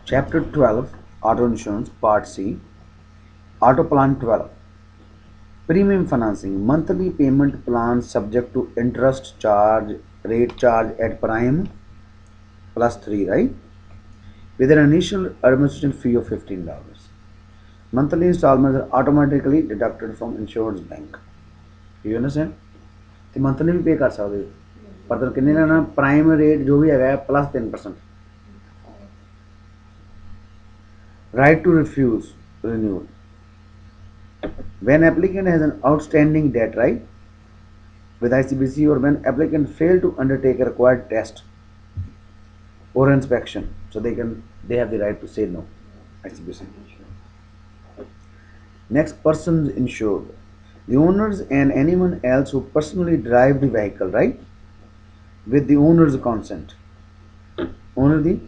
Chapter 12 Auto Insurance Part C Auto Plan 12 Premium Financing Monthly Payment Plans subject to interest charge rate charge at prime plus 3, right? With an initial administration fee of $15. Monthly installments are automatically deducted from insurance bank. You understand? तो monthly भी पे कर सकते हो पर तो कितने लेना प्राइम रेट जो भी है plus 10%. Right to refuse renewal. When applicant has an outstanding debt, right, with ICBC, or when applicant fail to undertake a required test or inspection, so they have the right to say no. ICBC. Next, persons insured. The owners and anyone else who personally drive the vehicle, right, with the owner's consent. Owner the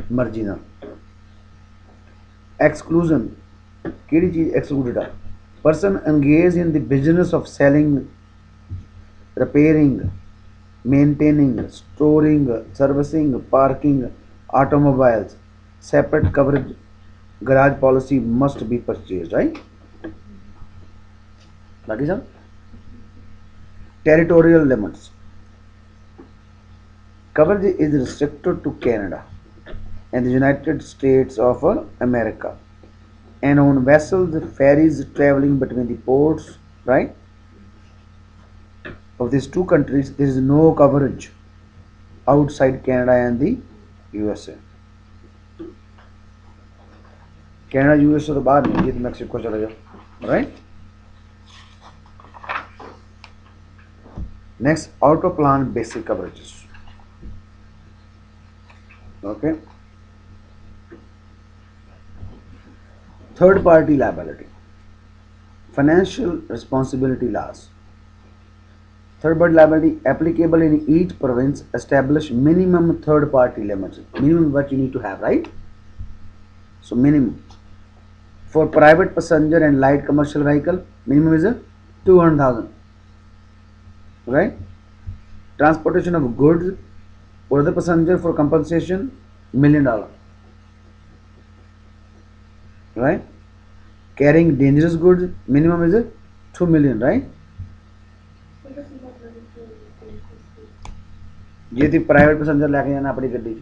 marginal. Exclusion. केड़ी चीज excluded है? Person engaged in the business of selling, repairing, maintaining, storing, servicing, parking automobiles. Separate coverage garage policy must be purchased, right? That is all. Territorial limits. Coverage is restricted to Canada and the United States of America, and on vessels, ferries traveling between the ports, right, of these two countries, there is no coverage outside Canada and the USA. Canada USA तो बाहर नहीं, ये तो Mexico चले जाओ, right? Next, auto plan basic coverages. Okay. Third party liability. Financial responsibility laws. Third party liability applicable in each province establish minimum third party limits. Minimum what you need to have, right? So minimum. For private passenger and light commercial vehicle, minimum is 200,000. Right? Transportation of goods or the passenger for compensation, $1 million. Right? Carrying dangerous goods, minimum is 2 million, right? जे ती private passenger लैके जाना अपनी गड्डी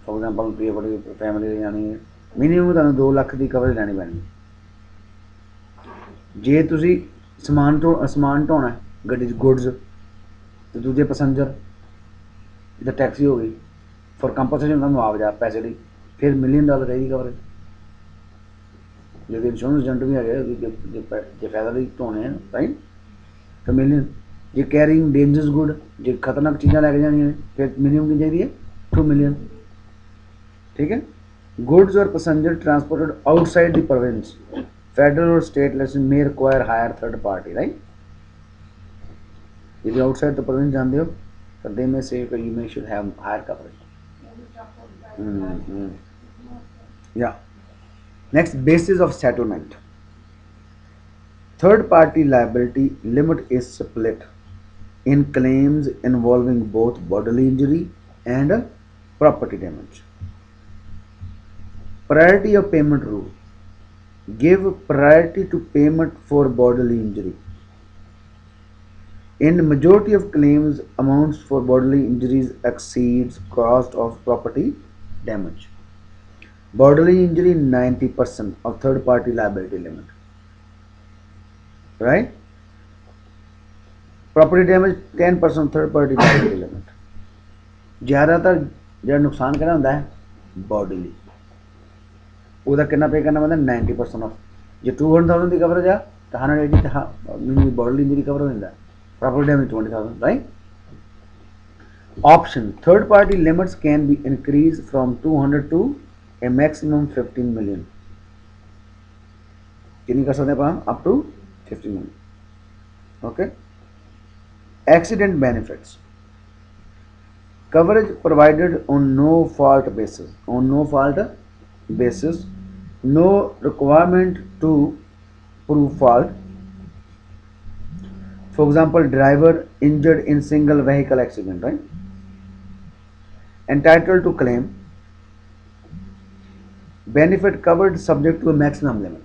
for example तुम अपनी family ले जानी है मिनिमम तुहानू 2 लाख की कवरेज लैनी पैनी जे तुसी समान ढोना है गड्डी च गुड्स तो दूजे पैसेंजर जिद्दां टैक्सी हो गई फॉर कंपनसेशन का मुआवजा पैसे दी फिर $1 मिलियन चाहिए कवरेज जो इंश्योरेंस एजेंट भी है जो फायदा भी ढोने हैं राइट तो $1 मिलियन जे कैरिंग डेंजरस गुड जो खतरनाक चीज़ा लैके जानी फिर मिनिमम की चाहिए $2 मिलियन. ठीक है. गुड्स और passenger transported outside the province federal और state licence may require higher third party, right. यदि आउटसाइड द प्रोविंस जानते हो तो they may say you may should have higher coverage. या next, basis of settlement. Third party liability limit is split in claims involving both bodily injury and property damage. Priority of payment rule. Give priority to payment for bodily injury. In majority of claims, amounts for bodily injuries exceeds cost of property damage. Bodily injury 90% of third party liability limit. Right? Property damage 10% third party liability limit. ज़्यादातर जो नुकसान करना होता है bodily ਉਹਦਾ कितना पे करना मतलब 90% ऑफ जो 200,000 की कवरेज है तो 180 बॉडली इंजरी कवर हो जाता है. Property damage 20,000, right. Option third party limits can be increase from 200 to a maximum 15 million. कितनी कर सकते हैं आप up to 15 million. Okay. Accident benefits. Coverage provided on no fault basis. On no fault basis. No requirement to prove fault. For example, driver injured in single vehicle accident, right? Entitled to claim benefit covered subject to a maximum limit,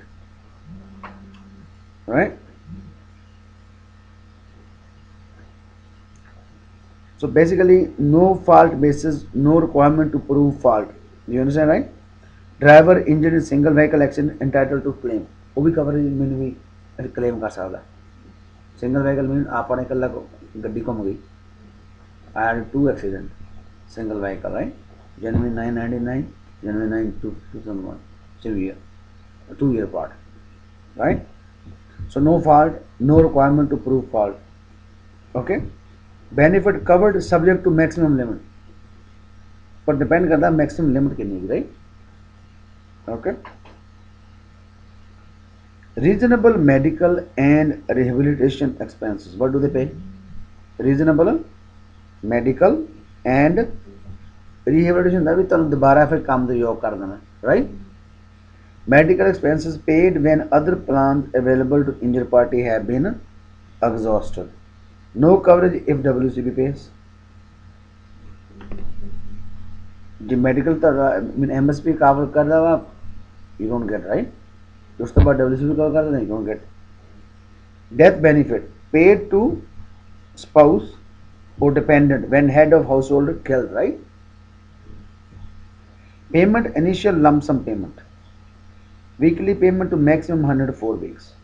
right? So basically no fault basis, no requirement to prove fault. You understand, right? Driver injured in single vehicle accident entitled to claim, वो भी coverage में भी claim कर सकता है. Single vehicle mean आपने कल गड्डी को मुगी, I had two accident, single vehicle, right? January 999, January 9 2001, same year, 2 year apart, right? So no fault, no requirement to prove fault. Okay. Benefit covered subject to maximum limit, पर depend करता है maximum limit कितनी की, right? Okay. Reasonable medical and rehabilitation expenses, what do they pay? Reasonable medical and rehabilitation ਦਾ ਵੀ ਤੁਹਾਨੂੰ ਦੁਬਾਰਾ ਫਿਰ ਕੰਮ ਦੇ ਯੋਗ ਕਰ ਦੇਣਾ, right? Medical expenses paid when other plans available to injured party have been exhausted. No coverage if WCB pays. The medical MSP cover कर रहा है, you don't get, right? उसके बाद WCB cover कर रहा है, you don't get. Death benefit paid to spouse or dependent when head of household killed, right? Payment initial lump sum payment, weekly payment to maximum 104 weeks,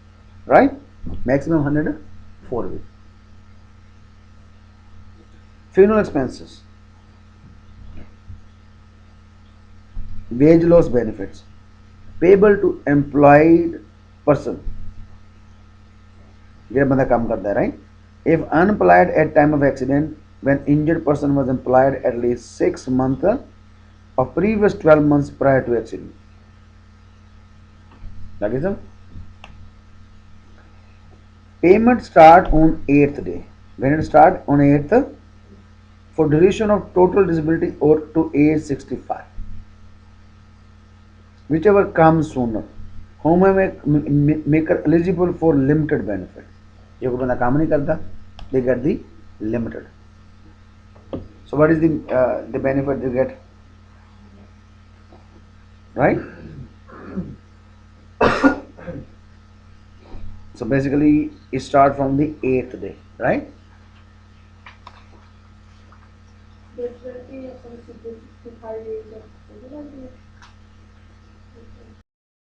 right? Maximum 104 weeks. Funeral expenses, wage loss benefits payable to employed person, ये बंदा काम करता है, right? If unemployed at time of accident, when injured person was employed at least 6 months of previous 12 months prior to accident. That is a payment start on 8th day. When it start on 8th, for duration of total disability or to age 65, whichever comes sooner, homemaker eligible for limited benefit. ये कोई बंदा काम नहीं करता, they get the limited. So what is the benefit they get, right? So basically it start from the 8th day, right?